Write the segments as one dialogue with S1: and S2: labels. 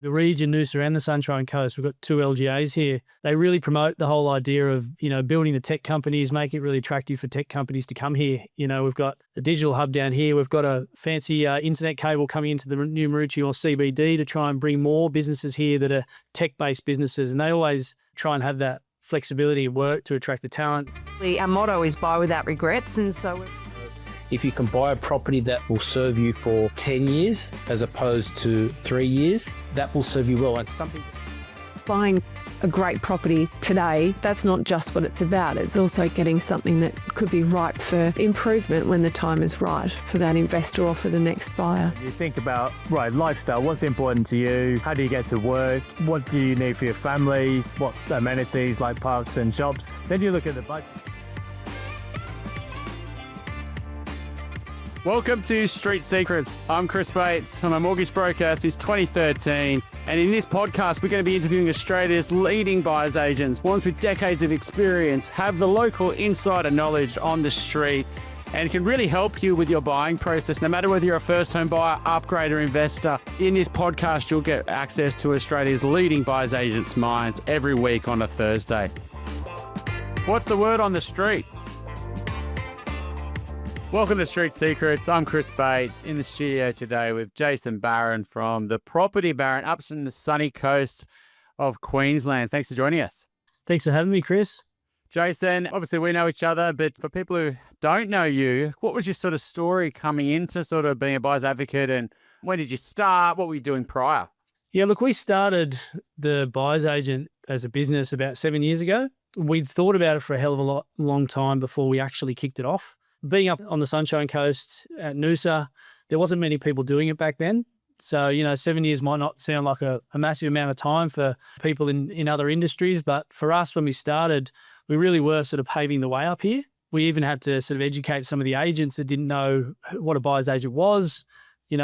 S1: The region, Noosa and the Sunshine Coast, we've got two LGAs here. They really promote the whole idea of, building the tech companies, make it really attractive for tech companies to come here. We've got a digital hub down here. We've got a fancy internet cable coming into the New Maroochydore CBD to try and bring more businesses here that are tech-based businesses. And they always try and have that flexibility of work to attract the talent.
S2: Our motto is buy without regrets, and so
S3: if you can buy a property that will serve you for 10 years as opposed to 3 years, that will serve you well. It's something.
S4: Buying a great property today, that's not just what it's about. It's also getting something that could be ripe for improvement when the time is right for that investor or for the next buyer.
S5: You think about, lifestyle, what's important to you? How do you get to work? What do you need for your family? What amenities like parks and shops? Then you look at the budget.
S6: Welcome to Street Secrets. I'm Chris Bates. I'm a mortgage broker since 2013. And in this podcast, we're going to be interviewing Australia's leading buyer's agents, ones with decades of experience, have the local insider knowledge on the street, and can really help you with your buying process, no matter whether you're a first home buyer, upgrader, investor. In this podcast, you'll get access to Australia's leading buyer's agents' minds every week on a Thursday. What's the word on the street? Welcome to Street Secrets. I'm Chris Bates in the studio today with Jason Barron from the Property Baron up in the sunny coast of Queensland. Thanks for joining us.
S1: Thanks for having me, Chris.
S6: Jason, obviously we know each other, but for people who don't know you, what was your sort of story coming into sort of being a buyer's advocate, and when did you start? What were you doing prior?
S1: Yeah, look, we started the buyer's agent as a business about 7 years ago. We'd thought about it for a hell of a long time before we actually kicked it off. Being up on the Sunshine Coast at Noosa, there wasn't many people doing it back then. So, 7 years might not sound like a massive amount of time for people in other industries. But for us, when we started, we really were sort of paving the way up here. We even had to sort of educate some of the agents that didn't know what a buyer's agent was.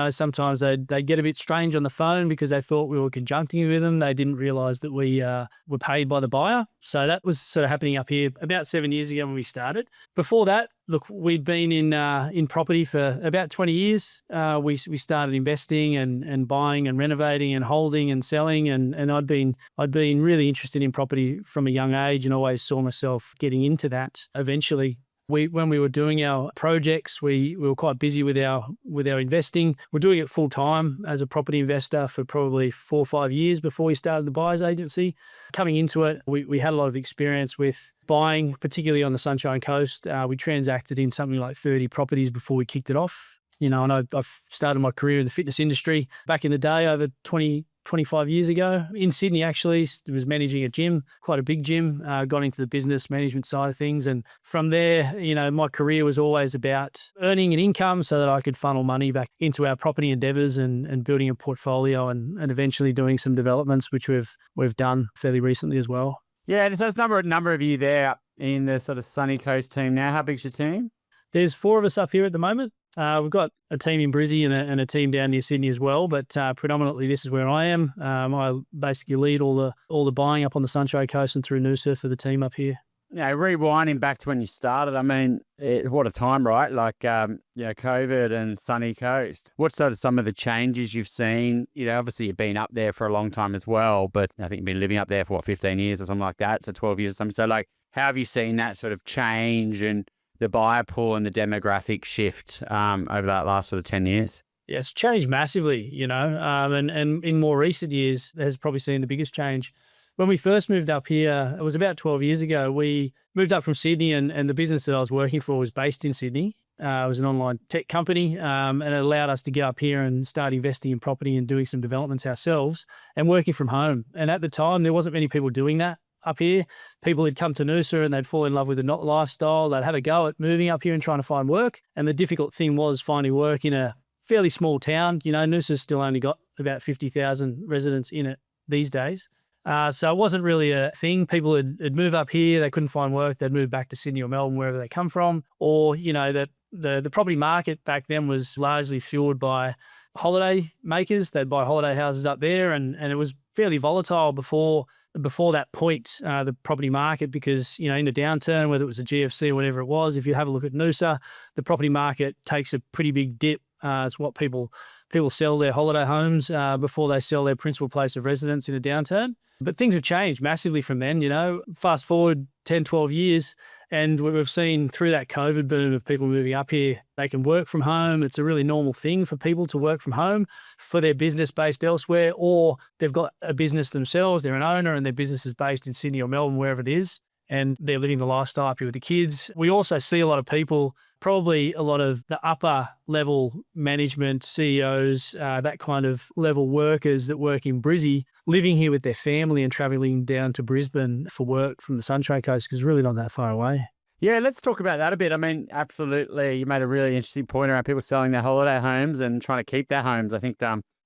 S1: Sometimes they'd get a bit strange on the phone because they thought we were conjuncting with them. They didn't realise that we were paid by the buyer. So that was sort of happening up here about 7 years ago when we started. Before that, look, we'd been in property for about 20 years. We started investing and buying and renovating and holding and selling. And I'd been really interested in property from a young age and always saw myself getting into that eventually. When we were doing our projects, we were quite busy with our investing. We're doing it full time as a property investor for probably 4 or 5 years before we started the buyer's agency. Coming into it, we had a lot of experience with buying, particularly on the Sunshine Coast. We transacted in something like 30 properties before we kicked it off. And I've started my career in the fitness industry back in the day over 25 years ago. In Sydney, actually, was managing a gym, quite a big gym, got into the business management side of things. And from there, my career was always about earning an income so that I could funnel money back into our property endeavours and building a portfolio and eventually doing some developments, which we've done fairly recently as well.
S6: Yeah, and so there's a number of you there in the sort of sunny coast team now. How big's your team?
S1: There's 4 of us up here at the moment. We've got a team in Brizzy and a team down near Sydney as well, but predominantly this is where I am. I basically lead all the buying up on the Sunshine Coast and through Noosa for the team up here.
S6: Yeah, rewinding back to when you started, I mean, what a time, right? Like, COVID and sunny coast. What's sort of some of the changes you've seen? Obviously you've been up there for a long time as well, but I think you've been living up there for 15 years or something like that. So 12 years or something. So how have you seen that sort of change and the buyer pool and the demographic shift over that last sort of 10 years?
S1: Yeah, it's changed massively, and in more recent years, has probably seen the biggest change. When we first moved up here, it was about 12 years ago, we moved up from Sydney and the business that I was working for was based in Sydney. It was an online tech company and it allowed us to get up here and start investing in property and doing some developments ourselves and working from home. And at the time, there wasn't many people doing that. Up here, people had come to Noosa and they'd fall in love with the lifestyle. They'd have a go at moving up here and trying to find work. And the difficult thing was finding work in a fairly small town. Noosa's still only got about 50,000 residents in it these days. So it wasn't really a thing. People would move up here, they couldn't find work, they'd move back to Sydney or Melbourne, wherever they come from. Or, that the property market back then was largely fueled by holiday makers. They'd buy holiday houses up there and it was fairly volatile before that point, the property market, because, in the downturn, whether it was a GFC or whatever it was, if you have a look at Noosa, the property market takes a pretty big dip. It's what people People sell their holiday homes before they sell their principal place of residence in a downturn. But things have changed massively from then, fast forward 10, 12 years, and we've seen through that COVID boom of people moving up here, they can work from home. It's a really normal thing for people to work from home for their business based elsewhere, or they've got a business themselves, they're an owner and their business is based in Sydney or Melbourne, wherever it is, and they're living the lifestyle up here with the kids. We also see a lot of people, probably a lot of the upper level management, CEOs, that kind of level workers that work in Brizzy, living here with their family and travelling down to Brisbane for work from the Sunshine Coast because it's really not that far away.
S6: Yeah, let's talk about that a bit. I mean, absolutely. You made a really interesting point around people selling their holiday homes and trying to keep their homes. I think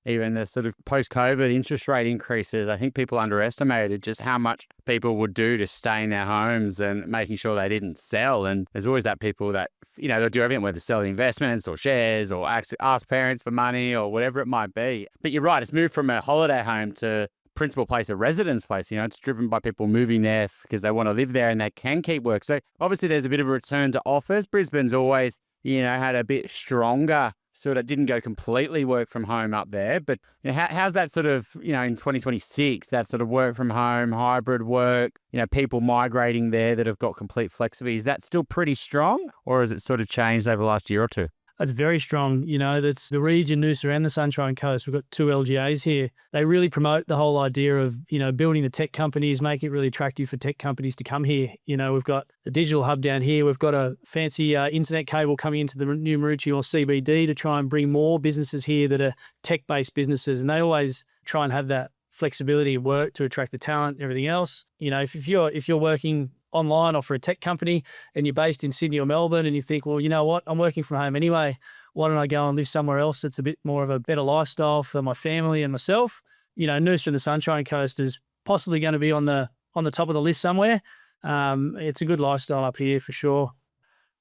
S6: even the sort of post-COVID interest rate increases, I think people underestimated just how much people would do to stay in their homes and making sure they didn't sell. And there's always that people that, they'll do everything, whether sell investments or shares or ask parents for money or whatever it might be. But you're right, it's moved from a holiday home to principal place, a residence place. It's driven by people moving there because they want to live there and they can keep work. So obviously there's a bit of a return to office. Brisbane's always, had a bit stronger, sort of didn't go completely work from home up there. But how's that sort of, in 2026, that sort of work from home, hybrid work, people migrating there that have got complete flexibility, is that still pretty strong or has it sort of changed over the last year or two?
S1: It's very strong. That's the region, Noosa and the Sunshine Coast. We've got 2 LGAs here. They really promote the whole idea of, building the tech companies, making it really attractive for tech companies to come here. We've got the digital hub down here. We've got a fancy internet cable coming into the new Maroochydore CBD to try and bring more businesses here that are tech-based businesses. And they always try and have that flexibility of work to attract the talent and everything else. If you're working online or for a tech company and you're based in Sydney or Melbourne and you think, well, you know what, I'm working from home anyway, why don't I go and live somewhere else that's a bit more of a better lifestyle for my family and myself? Noosa and the Sunshine Coast is possibly going to be on the top of the list somewhere. It's a good lifestyle up here for sure.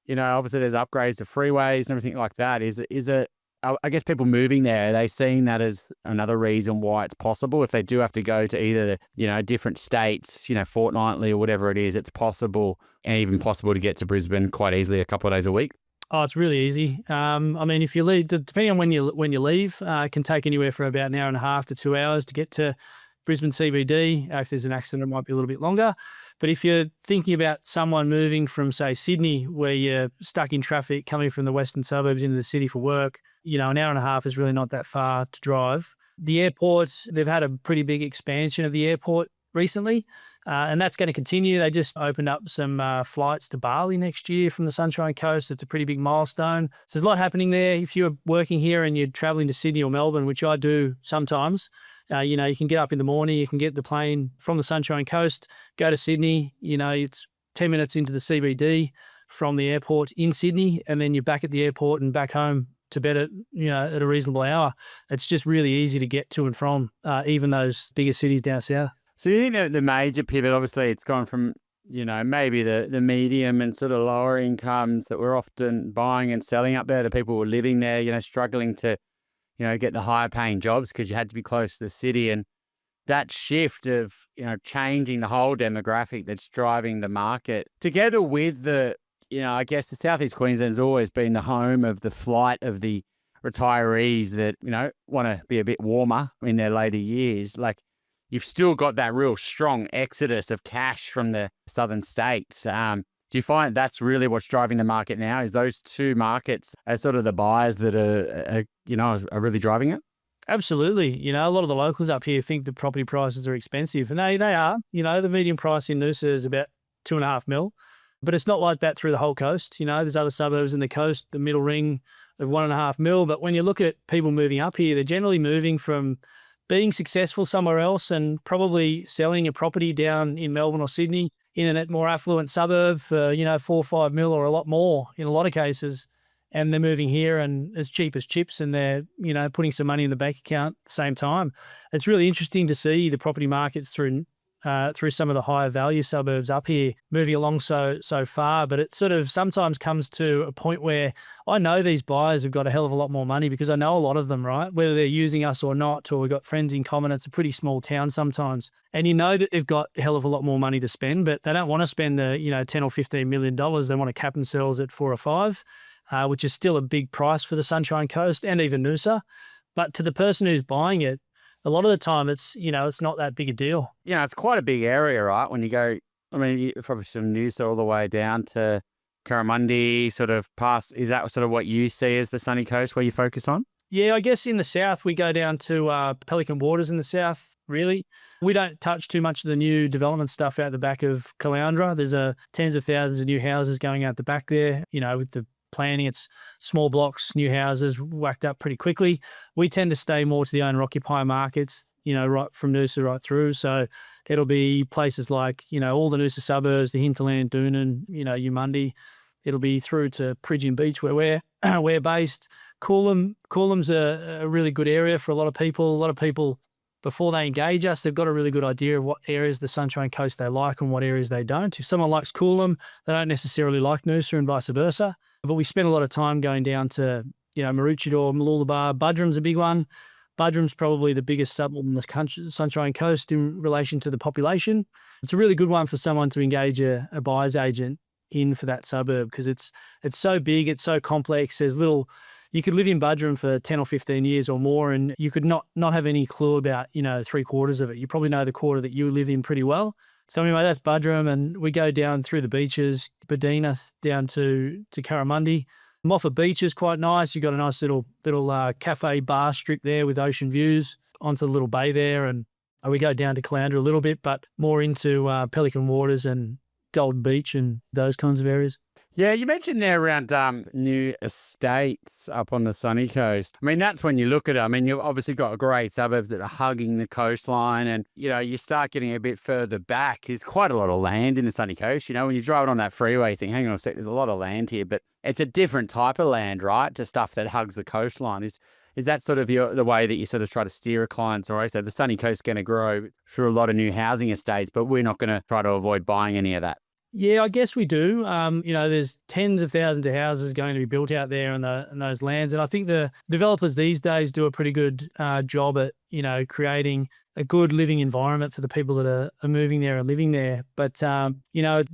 S6: Obviously there's upgrades to freeways and everything like that. Is it I guess people moving there, are they seeing that as another reason why it's possible? If they do have to go to either, different states, fortnightly or whatever it is, it's possible and even possible to get to Brisbane quite easily a couple of days a week?
S1: Oh, it's really easy. If you leave, depending on when you leave, it can take anywhere from about an hour and a half to 2 hours to get to Brisbane CBD. If there's an accident, it might be a little bit longer. But if you're thinking about someone moving from, say, Sydney, where you're stuck in traffic coming from the western suburbs into the city for work, an hour and a half is really not that far to drive. The airport, they've had a pretty big expansion of the airport recently, and that's going to continue. They just opened up some flights to Bali next year from the Sunshine Coast. It's a pretty big milestone. So there's a lot happening there. If you're working here and you're traveling to Sydney or Melbourne, which I do sometimes, you can get up in the morning, you can get the plane from the Sunshine Coast, go to Sydney, it's 10 minutes into the CBD from the airport in Sydney, and then you're back at the airport and back home to bed at a reasonable hour. It's just really easy to get to and from even those bigger cities down south.
S6: So you think that the major pivot, obviously it's gone from, maybe the medium and sort of lower incomes that were often buying and selling up there, the people who were living there, struggling to, get the higher paying jobs because you had to be close to the city. And that shift of, changing the whole demographic that's driving the market together with the, I guess the Southeast Queensland has always been the home of the flight of the retirees that, want to be a bit warmer in their later years. Like you've still got that real strong exodus of cash from the southern states. Do you find that's really what's driving the market now? Is those two markets as sort of the buyers that are really driving it?
S1: Absolutely. A lot of the locals up here think the property prices are expensive, and they are. The median price in Noosa is about 2.5 mil, but it's not like that through the whole coast. There's other suburbs in the coast, the middle ring of 1.5 mil. But when you look at people moving up here, they're generally moving from being successful somewhere else and probably selling a property down in Melbourne or Sydney in a more affluent suburb for, 4 or 5 mil or a lot more in a lot of cases. And they're moving here and as cheap as chips and they're, putting some money in the bank account at the same time. It's really interesting to see the property markets through some of the higher value suburbs up here moving along so far. But it sort of sometimes comes to a point where I know these buyers have got a hell of a lot more money because I know a lot of them, right? Whether they're using us or not, or we've got friends in common. It's a pretty small town sometimes. And that they've got a hell of a lot more money to spend, but they don't want to spend the, $10 or $15 million. They want to cap themselves at 4 or 5, which is still a big price for the Sunshine Coast and even Noosa. But to the person who's buying it, a lot of the time it's, it's not that big a deal.
S6: Yeah, it's quite a big area, right? When you go, I mean, probably from Noosa all the way down to Currimundi, sort of past, is that sort of what you see as the sunny coast where you focus on?
S1: Yeah, I guess in the south, we go down to Pelican Waters in the south, really. We don't touch too much of the new development stuff out the back of Caloundra. There's tens of thousands of new houses going out the back there. With the planning, it's small blocks, new houses whacked up pretty quickly. We tend to stay more to the owner-occupier markets, right from Noosa right through. So it'll be places like, all the Noosa suburbs, the hinterland, Doonan, Umundi. It'll be through to Pridgeon Beach where we're based. Coolum's a really good area for a lot of people. A lot of people, before they engage us, they've got a really good idea of what areas of the Sunshine Coast they like and what areas they don't. If someone likes Coolum, they don't necessarily like Noosa and vice versa. But we spend a lot of time going down to, Maroochydore, Mooloolaba. Budrum's a big one. Budrum's probably the biggest suburb in the Sunshine Coast in relation to the population. It's a really good one for someone to engage a buyer's agent in for that suburb because it's so big, it's so complex. There's you could live in Budrum for 10 or 15 years or more and you could not have any clue about, 3/4 of it. You probably know the quarter that you live in pretty well. So anyway, that's Budrum, and we go down through the beaches, Badina down to Currimundi. Moffat Beach is quite nice. You've got a nice little cafe bar strip there with ocean views onto the little bay there. And we go down to Caloundra a little bit, but more into Pelican Waters and Golden Beach and those kinds of areas.
S6: Yeah, you mentioned there around new estates up on the sunny coast. I mean, that's when you look at it. I mean, you've obviously got great suburbs that are hugging the coastline and, you start getting a bit further back. There's quite a lot of land in the sunny coast. When you drive on that freeway, you think, hang on a sec, there's a lot of land here. But it's a different type of land, right, to stuff that hugs the coastline. Is that sort of the way that you sort of try to steer a client's away? So the sunny coast is going to grow through a lot of new housing estates, but we're not going to try to avoid buying any of that.
S1: Yeah, I guess we do. There's tens of thousands of houses going to be built out there in those lands. And I think the developers these days do a pretty good job at, creating a good living environment for the people that are moving there and living there. But, the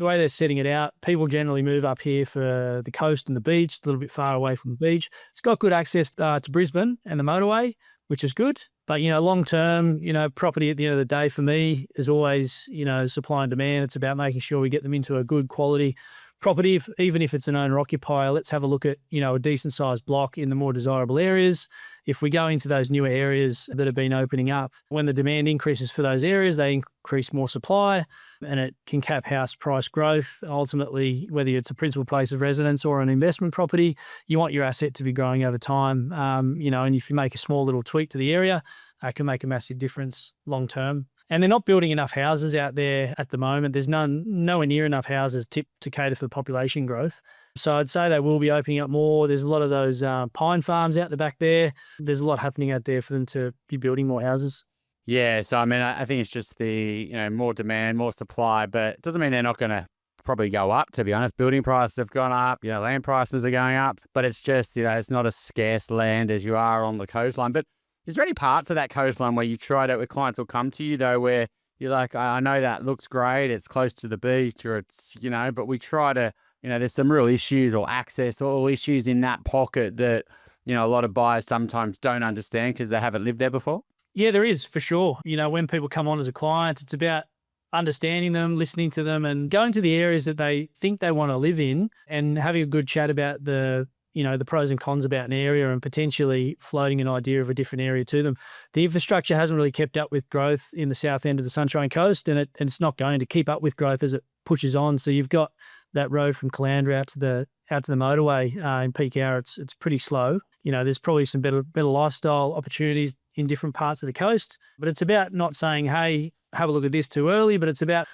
S1: way they're setting it out, people generally move up here for the coast and the beach, a little bit far away from the beach. It's got good access to Brisbane and the motorway, which is good. But, long term, property at the end of the day for me is always, supply and demand. It's about making sure we get them into a good quality property, even if it's an owner occupier. Let's have a look at, a decent sized block in the more desirable areas. If we go into those newer areas that have been opening up, when the demand increases for those areas, they increase more supply and it can cap house price growth. Ultimately, whether it's a principal place of residence or an investment property, you want your asset to be growing over time. And if you make a small little tweak to the area, it can make a massive difference long term. And they're not building enough houses out there at the moment. There's nowhere near enough houses to cater for population growth. So I'd say they will be opening up more. There's a lot of those pine farms out the back there. There's a lot happening out there for them to be building more houses.
S6: Yeah, so I mean, I think it's just the, more demand, more supply, but it doesn't mean they're not going to probably go up, to be honest. Building prices have gone up, land prices are going up, but it's just, it's not as scarce land as you are on the coastline. But is there any parts of that coastline where you try to, where clients will come to you though, where you're like, I know that looks great, it's close to the beach or it's, but we try to, there's some real issues or access or issues in that pocket that, a lot of buyers sometimes don't understand because they haven't lived there before?
S1: Yeah, there is for sure. When people come on as a client, it's about understanding them, listening to them and going to the areas that they think they want to live in and having a good chat about the pros and cons about an area and potentially floating an idea of a different area to them. The infrastructure hasn't really kept up with growth in the south end of the Sunshine Coast and it's not going to keep up with growth as it pushes on. So you've got that road from Caloundra out to the motorway in peak hour. It's pretty slow. There's probably some better lifestyle opportunities in different parts of the coast, but it's about not saying, hey, have a look at this too early, but it's about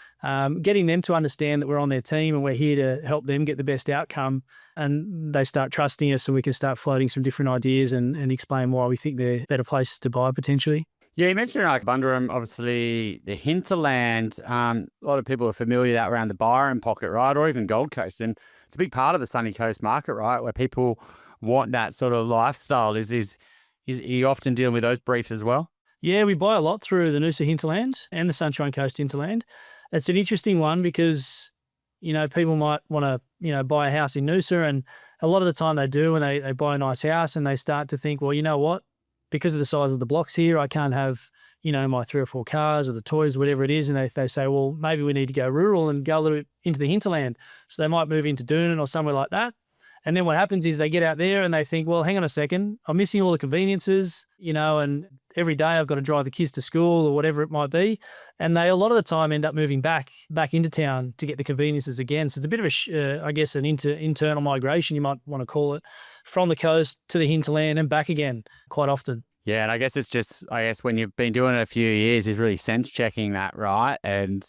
S1: getting them to understand that we're on their team and we're here to help them get the best outcome. And they start trusting us and we can start floating some different ideas and explain why we think they're better places to buy potentially.
S6: Yeah, you mentioned like Bundoora, obviously the hinterland. A lot of people are familiar with that around the Byron pocket, right? Or even Gold Coast. And it's a big part of the sunny coast market, right? Where people want that sort of lifestyle. Is you often dealing with those briefs as well?
S1: Yeah, we buy a lot through the Noosa hinterland and the Sunshine Coast hinterland. It's an interesting one because, people might want to, buy a house in Noosa and a lot of the time they do and they buy a nice house and they start to think, well, you know what? because of the size of the blocks here, I can't have, my 3 or 4 cars or the toys, whatever it is. And they say, well, maybe we need to go rural and go a little bit into the hinterland. So they might move into Doonan or somewhere like that. And then what happens is they get out there and they think, well, hang on a second, I'm missing all the conveniences, and every day I've got to drive the kids to school or whatever it might be. And they, a lot of the time, end up moving back into town to get the conveniences again. So it's a bit of an internal migration, you might want to call it, from the coast to the hinterland and back again quite often.
S6: Yeah, and I guess it's just, when you've been doing it a few years, is really sense checking that, right? And,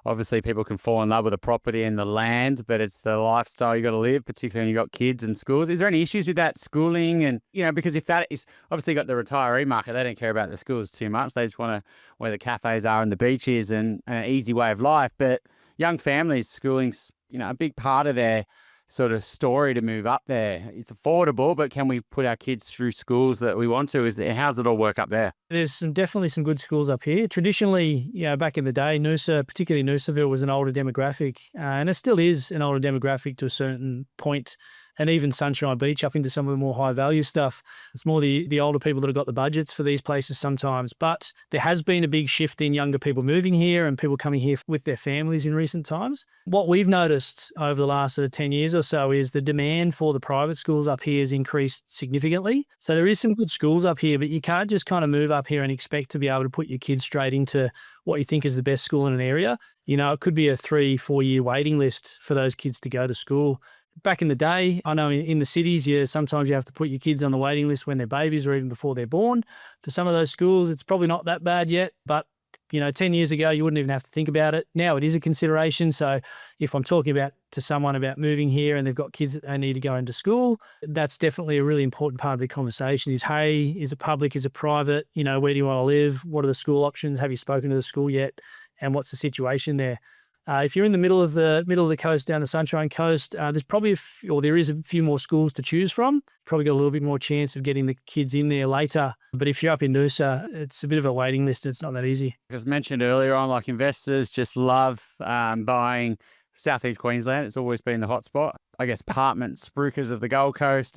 S6: obviously people can fall in love with the property and the land, but it's the lifestyle you got to live, particularly when you got kids and schools. Is there any issues with that schooling? And, because if that is obviously got the retiree market, they don't care about the schools too much. They just want to where the cafes are and the beach is and an easy way of life. But young families, schooling's, a big part of their sort of story to move up there. It's affordable, but can we put our kids through schools that we want to? How's it all work up there?
S1: There's definitely some good schools up here. Traditionally, back in the day, Noosa, particularly Noosaville, was an older demographic, and it still is an older demographic to a certain point. And even Sunshine Beach up into some of the more high value stuff. It's more the older people that have got the budgets for these places sometimes. But there has been a big shift in younger people moving here and people coming here with their families in recent times. What we've noticed over the last sort of 10 years or so is the demand for the private schools up here has increased significantly. So there is some good schools up here, but you can't just kind of move up here and expect to be able to put your kids straight into what you think is the best school in an area. It could be a 3-4 year waiting list for those kids to go to school. Back in the day, I know in the cities, sometimes you have to put your kids on the waiting list when they're babies or even before they're born. For some of those schools, it's probably not that bad yet, but 10 years ago, you wouldn't even have to think about it. Now it is a consideration. So if I'm talking to someone about moving here and they've got kids that they need to go into school, that's definitely a really important part of the conversation is, hey, is it public? Is it private? Where do you want to live? What are the school options? Have you spoken to the school yet? And what's the situation there? If you're in the middle of the coast down the Sunshine Coast, there's probably there is a few more schools to choose from. Probably got a little bit more chance of getting the kids in there later. But if you're up in Noosa, it's a bit of a waiting list. It's not that easy.
S6: As mentioned earlier on, investors just love buying Southeast Queensland. It's always been the hotspot. I guess apartment spruikers of the Gold Coast,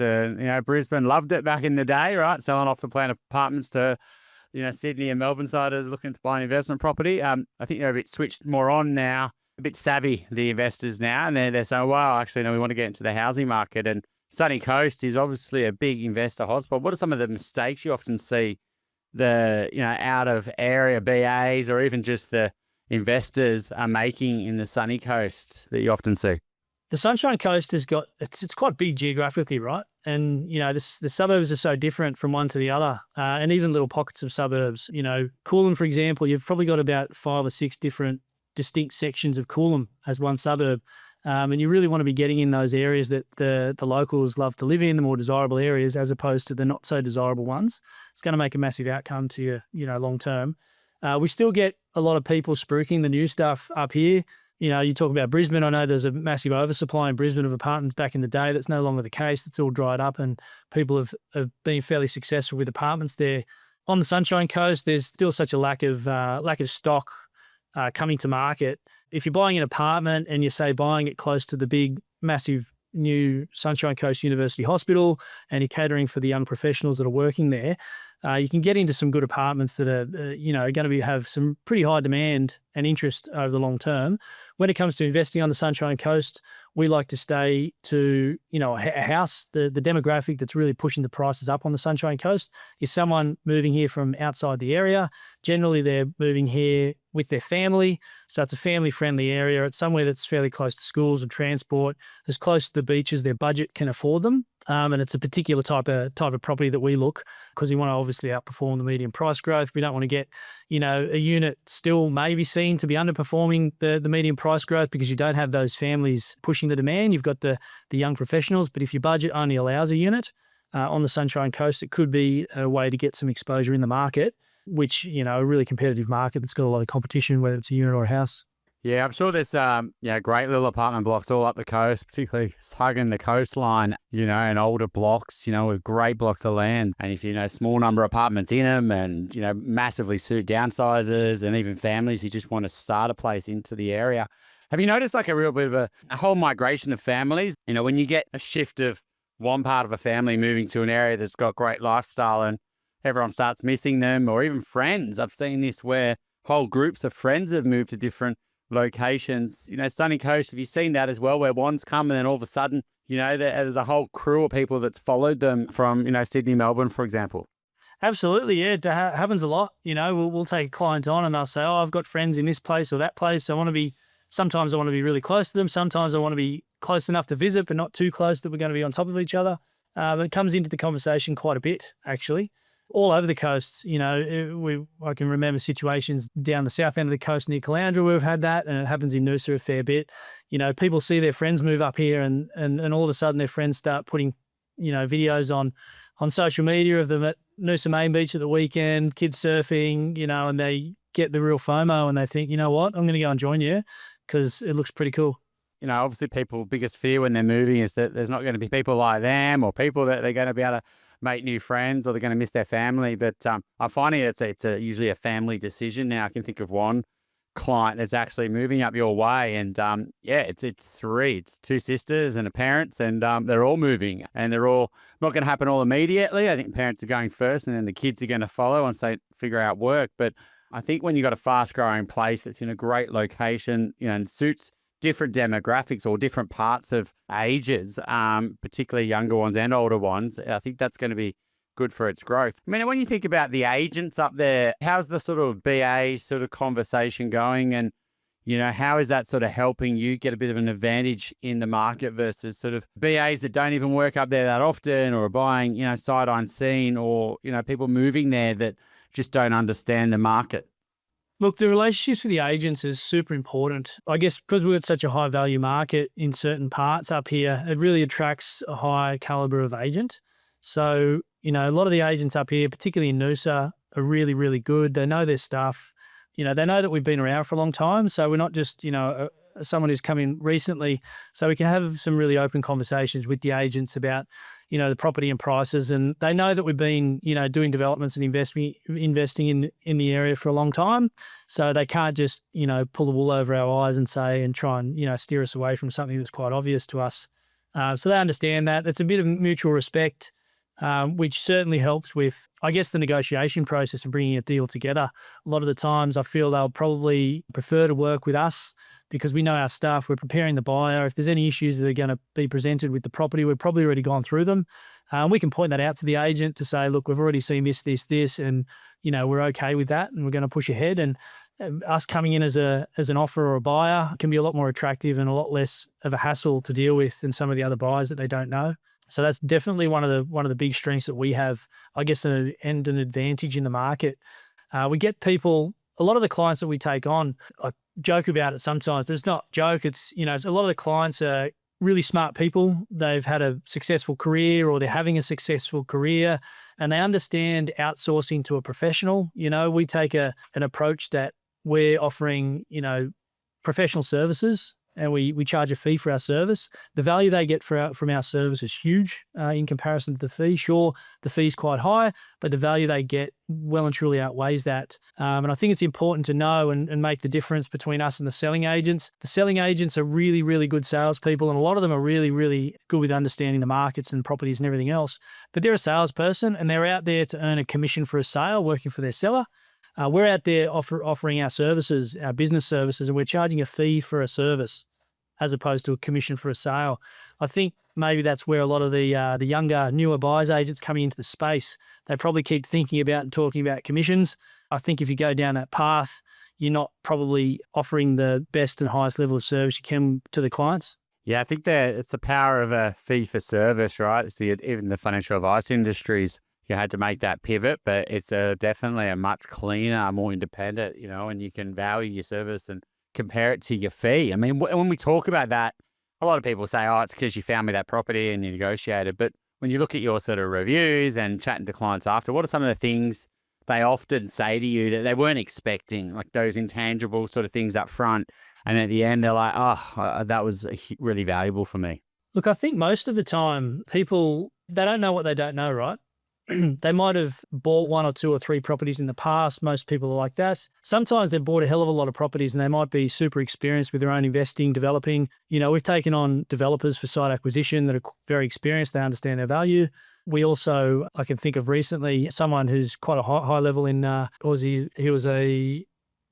S6: Brisbane loved it back in the day, right? Selling off the plan of apartments to Sydney and Melbourne siders looking to buy an investment property. I think they're a bit switched more on now, a bit savvy, the investors now, and they're saying, well, actually, no, we want to get into the housing market. And Sunny Coast is obviously a big investor hotspot. What are some of the mistakes you often see out of area BAs or even just the investors are making in the Sunny Coast that you often see?
S1: The Sunshine Coast has got, it's quite big geographically, right? And, the suburbs are so different from one to the other, and even little pockets of suburbs. Coolum, for example, you've probably got about 5 or 6 different distinct sections of Coolum as one suburb. And you really want to be getting in those areas that the locals love to live in, the more desirable areas, as opposed to the not so desirable ones. It's going to make a massive outcome to you, long term. We still get a lot of people spruiking the new stuff up here. You talk about Brisbane. I know there's a massive oversupply in Brisbane of apartments back in the day. That's no longer the case. It's all dried up and people have been fairly successful with apartments there. On the Sunshine Coast, there's still such a lack of stock coming to market. If you're buying an apartment and you say buying it close to the big, massive new Sunshine Coast University Hospital and you're catering for the young professionals that are working there, you can get into some good apartments that are, going to have some pretty high demand and interest over the long term. When it comes to investing on the Sunshine Coast, we like to stay to, a house. The demographic that's really pushing the prices up on the Sunshine Coast is someone moving here from outside the area. Generally, they're moving here with their family. So it's a family-friendly area. It's somewhere that's fairly close to schools and transport, as close to the beaches their budget can afford them. And it's a particular type of property that we look because we want to obviously outperform the median price growth. We don't want to get, a unit still maybe seen to be underperforming the median price growth because you don't have those families pushing the demand. You've got the young professionals, but if your budget only allows a unit on the Sunshine Coast, it could be a way to get some exposure in the market, which, a really competitive market that's got a lot of competition, whether it's a unit or a house.
S6: Yeah, I'm sure there's great little apartment blocks all up the coast, particularly hugging the coastline, and older blocks, with great blocks of land. And if small number of apartments in them and, massively suit downsizers and even families who just want to start a place into the area. Have you noticed a real bit of a whole migration of families? When you get a shift of one part of a family moving to an area that's got great lifestyle and everyone starts missing them, or even friends. I've seen this where whole groups of friends have moved to different locations. Sunny Coast, have you seen that as well, where one's come and then all of a sudden, there's a whole crew of people that's followed them from, Sydney, Melbourne, for example?
S1: Absolutely, yeah. It happens a lot. We'll take a client on and they'll say, oh, I've got friends in this place or that place. Sometimes I want to be really close to them. Sometimes I want to be close enough to visit, but not too close that we're going to be on top of each other. It comes into the conversation quite a bit, actually. All over the coast, I can remember situations down the south end of the coast near Caloundra where we've had that, and it happens in Noosa a fair bit. People see their friends move up here and all of a sudden their friends start putting, videos on social media of them at Noosa Main Beach at the weekend, kids surfing, and they get the real FOMO and they think, you know what, I'm going to go and join you because it looks pretty cool.
S6: Obviously people's biggest fear when they're moving is that there's not going to be people like them or people that they're going to be able to make new friends or they're going to miss their family. But I'm finding it's usually a family decision now. I can think of one client that's actually moving up your way, and it's three. It's two sisters and a parents, and they're all moving, and they're all not going to happen all immediately. I think parents are going first, and then the kids are going to follow once they figure out work. But I think when you've got a fast-growing place that's in a great location, and suits different demographics or different parts of ages, particularly younger ones and older ones, I think that's going to be good for its growth. I mean, when you think about the agents up there, how's the sort of BA sort of conversation going? And, how is that sort of helping you get a bit of an advantage in the market versus sort of BAs that don't even work up there that often or are buying, sight unseen, or, people moving there that just don't understand the market?
S1: Look, the relationships with the agents is super important. I guess because we're at such a high value market in certain parts up here, it really attracts a high caliber of agent. So, a lot of the agents up here, particularly in Noosa, are really, really good. They know their stuff. They know that we've been around for a long time. So we're not just, someone who's come in recently. So we can have some really open conversations with the agents about, the property and prices. And they know that we've been, doing developments and investing in the area for a long time. So they can't just, pull the wool over our eyes and try and steer us away from something that's quite obvious to us. So they understand that. It's a bit of mutual respect, which certainly helps with, I guess, the negotiation process of bringing a deal together. A lot of the times I feel they'll probably prefer to work with us because we know our stuff. We're preparing the buyer. If there's any issues that are going to be presented with the property, we've probably already gone through them. We can point that out to the agent to say, look, we've already seen this, and, we're okay with that and we're going to push ahead. And us coming in as an offer or a buyer can be a lot more attractive and a lot less of a hassle to deal with than some of the other buyers that they don't know. So that's definitely one of the big strengths that we have, I guess, and an advantage in the market. We get people, a lot of the clients that we take on, I joke about it sometimes, but it's not joke. It's, it's a lot of the clients are really smart people. They've had a successful career or they're having a successful career and they understand outsourcing to a professional. We take an approach that we're offering, professional services, and we charge a fee for our service. The value they get from our service is huge in comparison to the fee. Sure, the fee's quite high, but the value they get well and truly outweighs that. And I think it's important to know and make the difference between us and the selling agents. The selling agents are really, really good salespeople, and a lot of them are really, really good with understanding the markets and properties and everything else. But they're a salesperson, and they're out there to earn a commission for a sale, working for their seller. We're out there offering our services, our business services, and we're charging a fee for a service as opposed to a commission for a sale. I think maybe that's where a lot of the younger, newer buyers agents coming into the space, they probably keep thinking about and talking about commissions. I think if you go down that path, you're not probably offering the best and highest level of service you can to the clients.
S6: Yeah, I think that it's the power of a fee for service, right? So even the financial advice industries, you had to make that pivot, but it's definitely a much cleaner, more independent, and you can value your service and compare it to your fee. I mean, when we talk about that, a lot of people say, oh, it's because you found me that property and you negotiated. But when you look at your sort of reviews and chatting to clients after, what are some of the things they often say to you that they weren't expecting, like those intangible sort of things up front? And at the end, they're like, oh, that was really valuable for me.
S1: Look, I think most of the time people, they don't know what they don't know, right? They might have bought one or two or three properties in the past. Most people are like that. Sometimes they've bought a hell of a lot of properties and they might be super experienced with their own investing, developing. We've taken on developers for site acquisition that are very experienced. They understand their value. We also, I can think of recently, someone who's quite a high level in Aussie. He was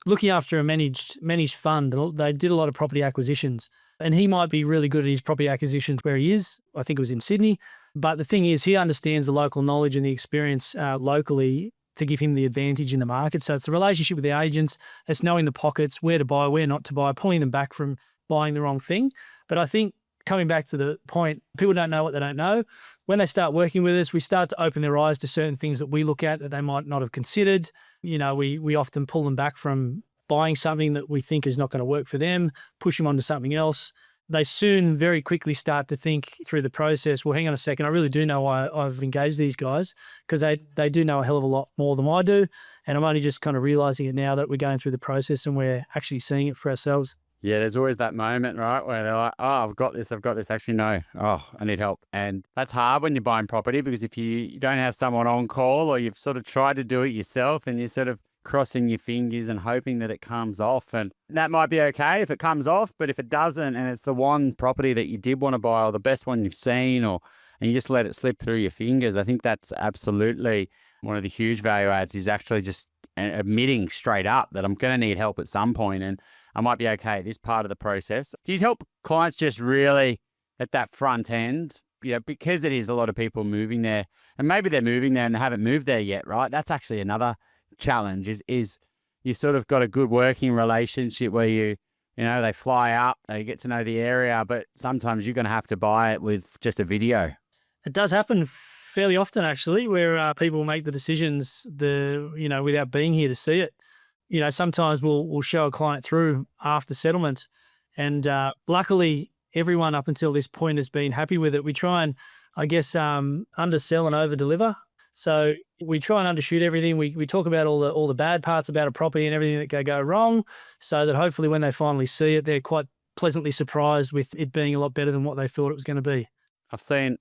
S1: looking after a managed fund. They did a lot of property acquisitions, and he might be really good at his property acquisitions where he is. I think it was in Sydney. But the thing is, he understands the local knowledge and the experience locally to give him the advantage in the market. So it's the relationship with the agents, it's knowing the pockets, where to buy, where not to buy, pulling them back from buying the wrong thing. But I think coming back to the point, people don't know what they don't know. When they start working with us, we start to open their eyes to certain things that we look at that they might not have considered. We often pull them back from buying something that we think is not going to work for them, push them onto something else. They soon very quickly start to think through the process, well, hang on a second, I really do know why I've engaged these guys, because they do know a hell of a lot more than I do. And I'm only just kind of realizing it now that we're going through the process and we're actually seeing it for ourselves.
S6: Yeah, there's always that moment, right, where they're like, oh, I've got this. Actually, no. Oh, I need help. And that's hard when you're buying property, because if you don't have someone on call, or you've sort of tried to do it yourself and you're sort of crossing your fingers and hoping that it comes off. And that might be okay if it comes off, but if it doesn't, and it's the one property that you did want to buy or the best one you've seen, and you just let it slip through your fingers, I think that's absolutely one of the huge value adds, is actually just admitting straight up that I'm going to need help at some point. And I might be okay at this part of the process. Do you help clients just really at that front end? Because it is a lot of people moving there, and maybe they're moving there and they haven't moved there yet, right? That's actually another challenge is you sort of got a good working relationship where they fly up, they get to know the area, but sometimes you're going to have to buy it with just a video.
S1: It does happen fairly often, actually, where people make the decisions without being here to see it. Sometimes we'll show a client through after settlement, and luckily everyone up until this point has been happy with it. We try and, I guess, undersell and over-deliver. So we try and undershoot everything. We talk about all the bad parts about a property and everything that can go wrong, so that hopefully when they finally see it, they're quite pleasantly surprised with it being a lot better than what they thought it was going to be.
S6: I've seen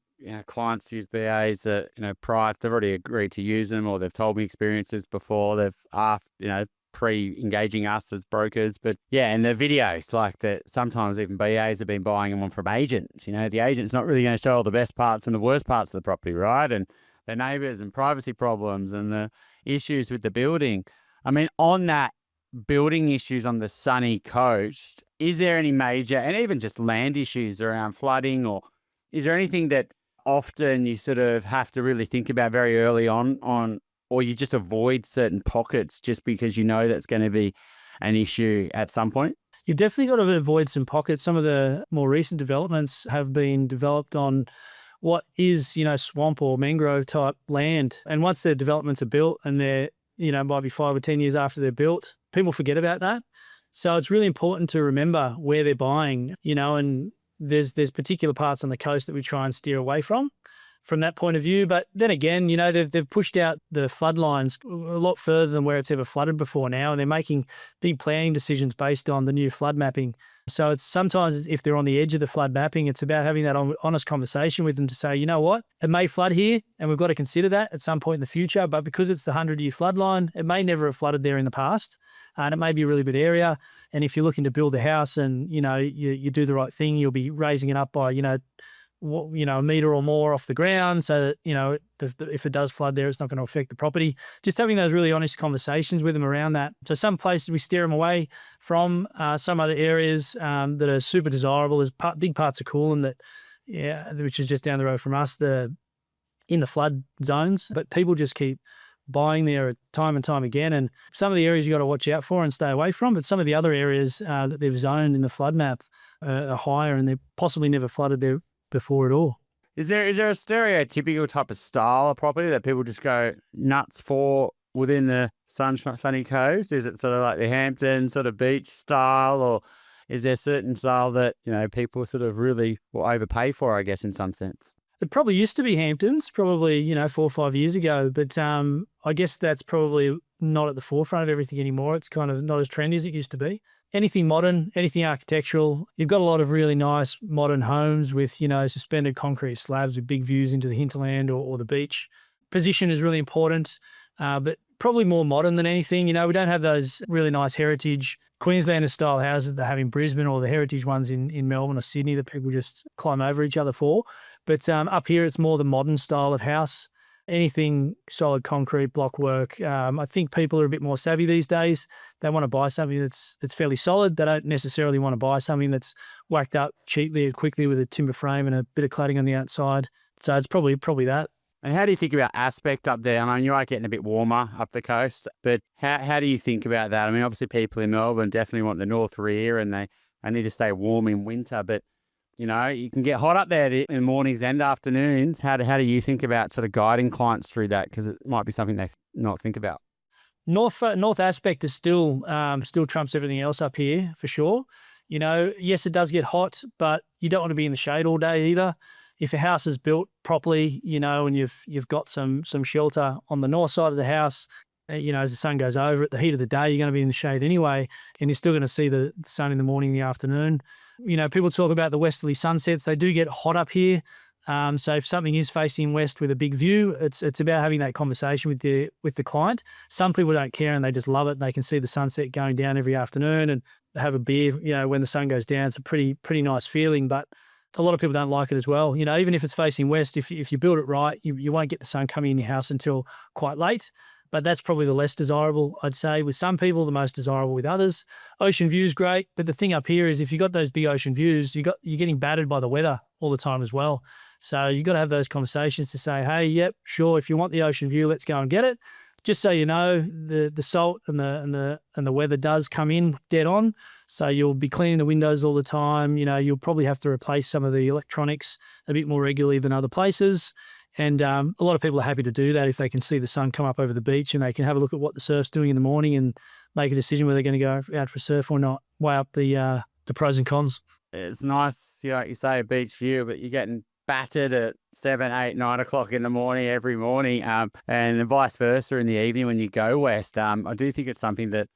S6: clients use BAs that prior, they've already agreed to use them, or they've told me experiences before. They've pre-engaging us as brokers, but and the videos like that. Sometimes even BAs have been buying them from agents. The agent's not really going to show all the best parts and the worst parts of the property, right? And their neighbours and privacy problems and the issues with the building. I mean, on that building issues on the sunny coast, is there any major, and even just land issues around flooding, or is there anything that often you sort of have to really think about very early on, or you just avoid certain pockets just because you know that's going to be an issue at some point?
S1: You've definitely got to avoid some pockets. Some of the more recent developments have been developed on what is, swamp or mangrove type land. And once the developments are built and they're, might be 5 or 10 years after they're built, people forget about that. So it's really important to remember where they're buying, and there's particular parts on the coast that we try and steer away from that point of view. But then again, they've pushed out the flood lines a lot further than where it's ever flooded before now, and they're making big planning decisions based on the new flood mapping. So it's sometimes, if they're on the edge of the flood mapping, it's about having that honest conversation with them to say, you know what, it may flood here and we've got to consider that at some point in the future, but because it's the 100-year flood line, it may never have flooded there in the past, and it may be a really good area. And if you're looking to build a house and, you do the right thing, you'll be raising it up by, a metre or more off the ground, so that, if it does flood there, it's not going to affect the property. Just having those really honest conversations with them around that. So some places we steer them away from, some other areas that are super desirable. There's big parts of Coolum which is just down the road from us, in the flood zones, but people just keep buying there time and time again. And some of the areas you got to watch out for and stay away from, but some of the other areas that they've zoned in the flood map are higher, and they've possibly never flooded there before at all.
S6: Is there a stereotypical type of style of property that people just go nuts for within the sunny coast? Is it sort of like the Hampton sort of beach style, or is there a certain style that, people sort of really will overpay for, I guess, in some sense?
S1: It probably used to be Hamptons, probably, 4 or 5 years ago, but I guess that's probably not at the forefront of everything anymore. It's kind of not as trendy as it used to be. Anything modern, anything architectural. You've got a lot of really nice modern homes with, suspended concrete slabs with big views into the hinterland or the beach. Position is really important, but probably more modern than anything. You know, we don't have those really nice heritage Queenslander style houses that have in Brisbane, or the heritage ones in Melbourne or Sydney that people just climb over each other for. But up here, it's more the modern style of house. Anything solid concrete, block work. I think people are a bit more savvy these days. They want to buy something that's fairly solid. They don't necessarily want to buy something that's whacked up cheaply or quickly with a timber frame and a bit of cladding on the outside. So it's probably that.
S6: And how do you think about aspect up there? I mean, you are getting a bit warmer up the coast, but how do you think about that? I mean, obviously people in Melbourne definitely want the north rear and they need to stay warm in winter, but you know, you can get hot up there in mornings and afternoons. How do you think about sort of guiding clients through that? Because it might be something they not think about.
S1: North aspect is still trumps everything else up here for sure. You know, yes, it does get hot, but you don't want to be in the shade all day either. If a house is built properly, you know, and you've got some shelter on the north side of the house, you know, as the sun goes over, at the heat of the day, you're going to be in the shade anyway, and you're still going to see the sun in the morning, in the afternoon. You know, people talk about the westerly sunsets. They do get hot up here. So if something is facing west with a big view, it's about having that conversation with the client. Some people don't care and they just love it. They can see the sunset going down every afternoon and have a beer, you know, when the sun goes down. It's a pretty nice feeling, but a lot of people don't like it as well. You know, even if it's facing west, if you build it right, you won't get the sun coming in your house until quite late. But that's probably the less desirable, I'd say, with some people, the most desirable with others. Ocean view is great, but the thing up here is if you've got those big ocean views, you're getting battered by the weather all the time as well. So you've got to have those conversations to say, hey, yep, sure, if you want the ocean view, let's go and get it. Just so you know, the salt and the weather does come in dead on. So you'll be cleaning the windows all the time. You know, you'll probably have to replace some of the electronics a bit more regularly than other places. And a lot of people are happy to do that if they can see the sun come up over the beach and they can have a look at what the surf's doing in the morning and make a decision whether they're going to go out for a surf or not. Weigh up the pros and cons.
S6: It's nice, you know, like you say, a beach view, but you're getting battered at 7, 8, 9 o'clock in the morning every morning, and vice versa in the evening when you go west. I do think it's something that,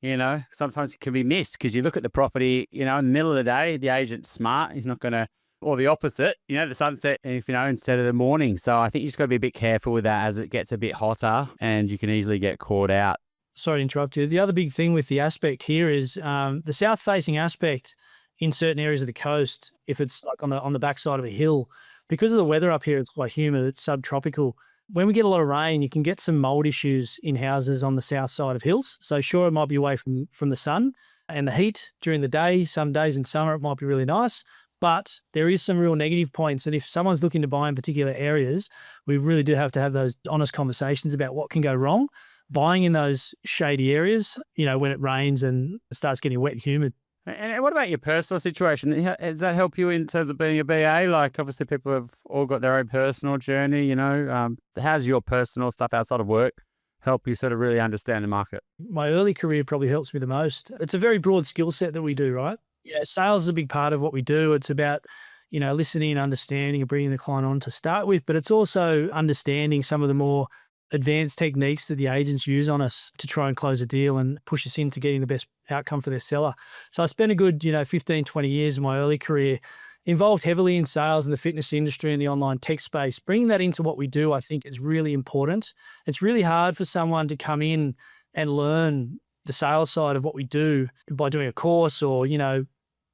S6: you know, sometimes it can be missed because you look at the property, you know, in the middle of the day, the agent's smart. He's not going to, or the opposite, you know, the sunset, if you know, instead of the morning. So I think you just got to be a bit careful with that as it gets a bit hotter and you can easily get caught out.
S1: Sorry to interrupt you. The other big thing with the aspect here is the south-facing aspect in certain areas of the coast, if it's like on the backside of a hill, because of the weather up here, it's quite humid, it's subtropical. When we get a lot of rain, you can get some mold issues in houses on the south side of hills. So sure, it might be away from the sun and the heat during the day. Some days in summer, it might be really nice. But there is some real negative points. And if someone's looking to buy in particular areas, we really do have to have those honest conversations about what can go wrong. Buying in those shady areas, you know, when it rains and it starts getting wet and humid.
S6: And what about your personal situation? Does that help you in terms of being a BA? Like, obviously, people have all got their own personal journey, you know. How's your personal stuff outside of work help you sort of really understand the market?
S1: My early career probably helps me the most. It's a very broad skill set that we do, right? Yeah, sales is a big part of what we do. It's about, you know, listening and understanding and bringing the client on to start with, but it's also understanding some of the more advanced techniques that the agents use on us to try and close a deal and push us into getting the best outcome for their seller. So I spent a good, 15, 20 years in my early career involved heavily in sales in the fitness industry and the online tech space. Bringing that into what we do, I think, is really important. It's really hard for someone to come in and learn the sales side of what we do by doing a course or,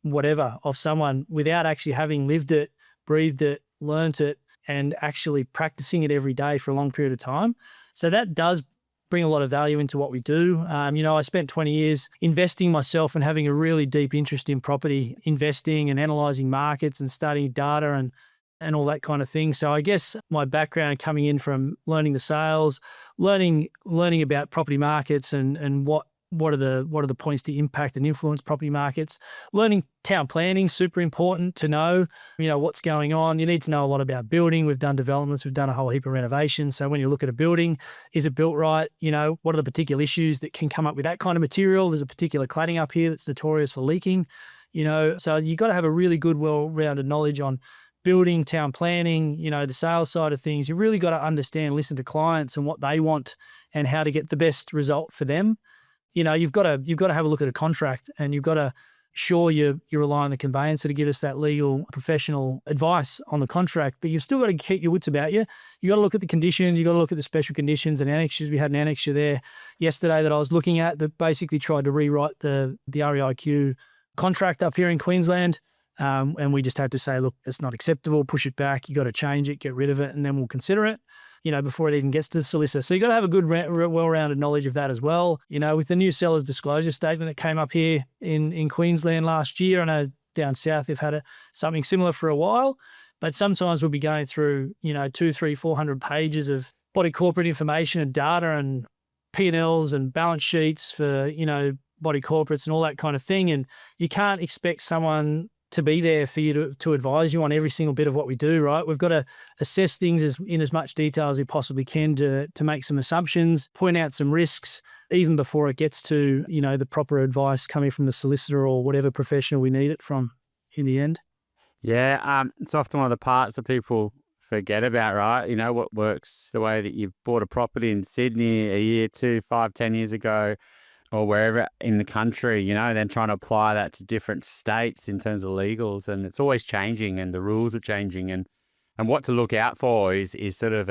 S1: whatever of someone without actually having lived it, breathed it, learnt it, and actually practicing it every day for a long period of time. So that does bring a lot of value into what we do. I spent 20 years investing myself and having a really deep interest in property investing and analysing markets and studying data and all that kind of thing. So I guess my background coming in from learning the sales, learning about property markets and what are the points to impact and influence property markets, learning town planning, super important to know, what's going on. You need to know a lot about building. We've done developments, we've done a whole heap of renovations. So when you look at a building, is it built right? What are the particular issues that can come up with that kind of material? There's a particular cladding up here that's notorious for leaking, so you got to have a really good, well-rounded knowledge on building, town planning, the sales side of things. You really got to understand, listen to clients and what they want and how to get the best result for them. You've got to have a look at a contract and you've got to Sure, you rely on the conveyancer to give us that legal professional advice on the contract, but you've still got to keep your wits about you. You got to look at the conditions. You got to look at the special conditions and annexures. We had an annexure there yesterday that I was looking at that basically tried to rewrite the REIQ contract up here in Queensland. And we just had to say, look, it's not acceptable, push it back. You got to change it, get rid of it, and then we'll consider it, before it even gets to the solicitor. So you got to have a good, well-rounded knowledge of that as well. With the new seller's disclosure statement that came up here in Queensland last year, I know down south they've had something similar for a while, but sometimes we'll be going through, 200, 300, 400 pages of body corporate information and data and P&Ls and balance sheets for, body corporates and all that kind of thing. And you can't expect someone to be there for you to advise you on every single bit of what we do, right? We've got to assess things in as much detail as we possibly can to make some assumptions, point out some risks, even before it gets to, the proper advice coming from the solicitor or whatever professional we need it from in the end.
S6: Yeah, it's often one of the parts that people forget about, right? What works the way that you bought a property in Sydney a year, 2, 5, 10 years ago, or wherever in the country, then trying to apply that to different states in terms of legals. And it's always changing and the rules are changing. And what to look out for is sort of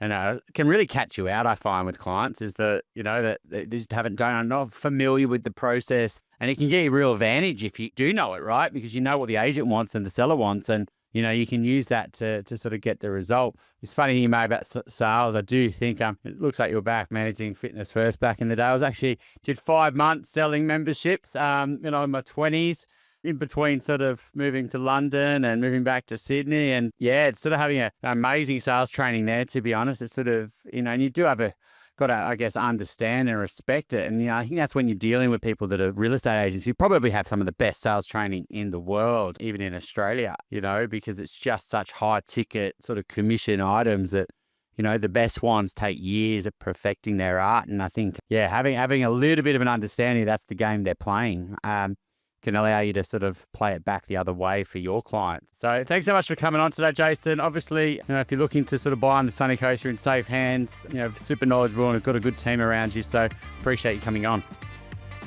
S6: can really catch you out, I find, with clients, is that, that they just are not familiar with the process. And it can get you a real advantage if you do know it, right? Because you know what the agent wants and the seller wants. And you can use that to sort of get the result. It's funny you made about sales. I do think it looks like you were back managing Fitness First back in the day. I was actually did 5 months selling memberships, in my 20s, in between sort of moving to London and moving back to Sydney. And yeah, it's sort of having an amazing sales training there, to be honest. It's sort of, and you do have got to, I guess, understand and respect it. And, I think that's when you're dealing with people that are real estate agents who probably have some of the best sales training in the world, even in Australia, because it's just such high ticket sort of commission items that, the best ones take years of perfecting their art. And I think, having a little bit of an understanding that's the game they're playing, can allow you to sort of play it back the other way for your clients. So thanks so much for coming on today, Jason. Obviously, if you're looking to sort of buy on the sunny coast, you're in safe hands, super knowledgeable and have got a good team around you. So appreciate you coming on.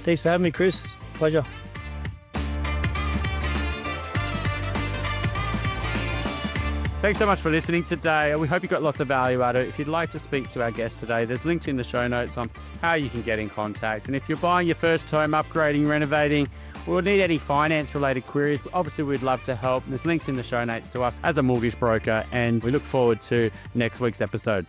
S1: Thanks for having me, Chris. Pleasure.
S6: Thanks so much for listening today. We hope you got lots of value out of it. If you'd like to speak to our guest today, there's links in the show notes on how you can get in contact. And if you're buying your first home, upgrading, renovating, or need any finance-related queries, obviously we'd love to help. There's links in the show notes to us as a mortgage broker, and we look forward to next week's episode.